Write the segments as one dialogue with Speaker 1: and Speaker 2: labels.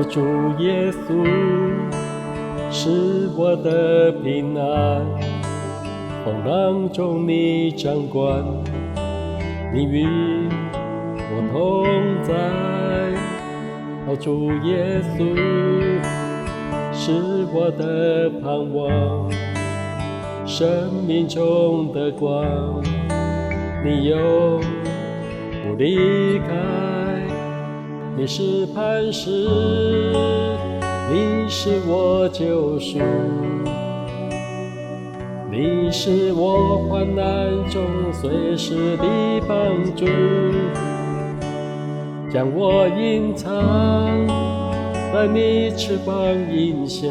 Speaker 1: 哦，主耶稣是我的平安，风浪中你掌管，你与我同在。哦，主耶稣是我的盼望，生命中的光，你永不离开。你是磐石，你是我救赎，你是我患难中随时的帮助，将我隐藏在你翅膀荫下。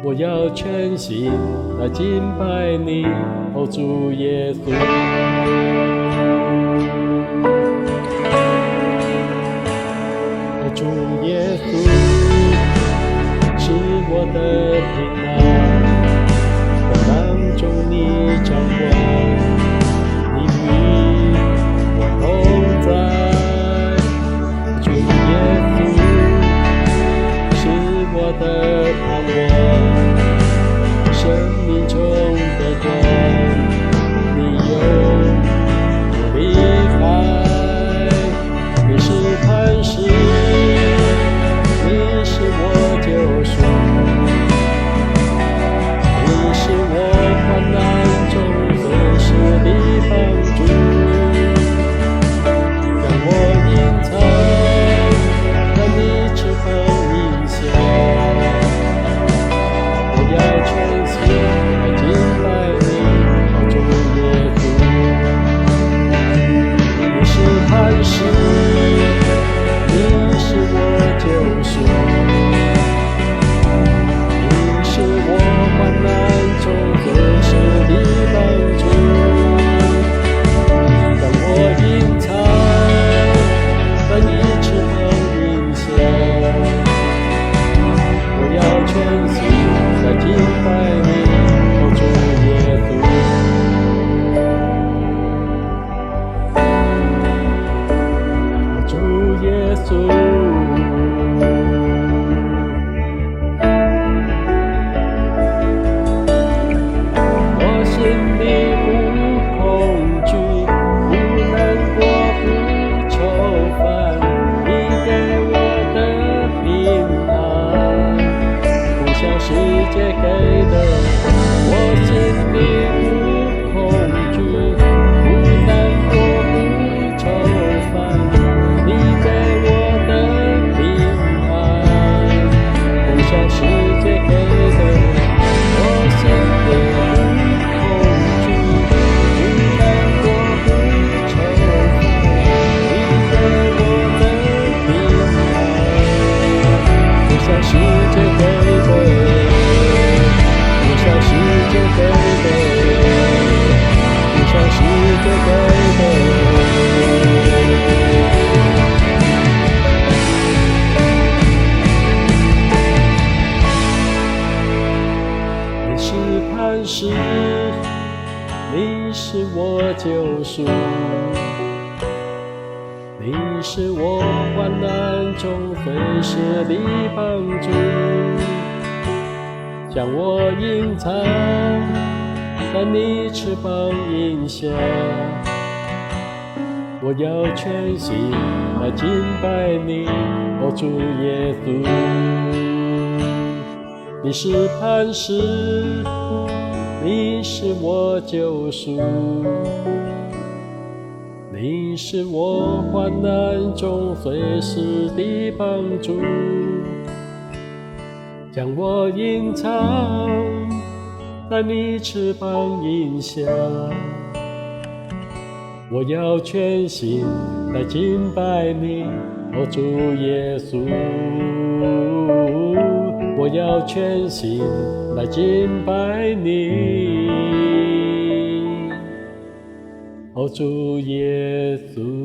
Speaker 1: 我要全心来敬拜你，哦，主耶稣。主耶稣是我的平安，风浪中你掌管，你与我同在。主耶稣是我的盼望，生命中的光，你永不离开。你是磐石，你是我救赎，你是我患难中随时的帮助，让我隐藏在你翅膀荫下。我要全心来敬拜你，哦，主耶稣。你是磐石，你是我救赎，你是我患难中随时的帮助，让我隐藏在你翅膀荫下。我要全心来敬拜你，哦，主耶稣。哦，主耶稣。世界给的，我心里无恐惧，不难过不愁烦，你给我的平安，不像世界给的，我心里无恐惧，不难过不愁烦，你给我的平安，不像世界给的。你是磐石，你是我救赎，你是我患难中随时的帮助，将我隐藏在你翅膀荫下。我要全心来敬拜你，哦，主耶稣。你是磐石，你是我救赎，你是我患难中随时的帮助，将我隐藏在你翅膀荫下。我要全心来敬拜你，哦，主耶稣。我要全心来敬拜你，哦，主耶稣。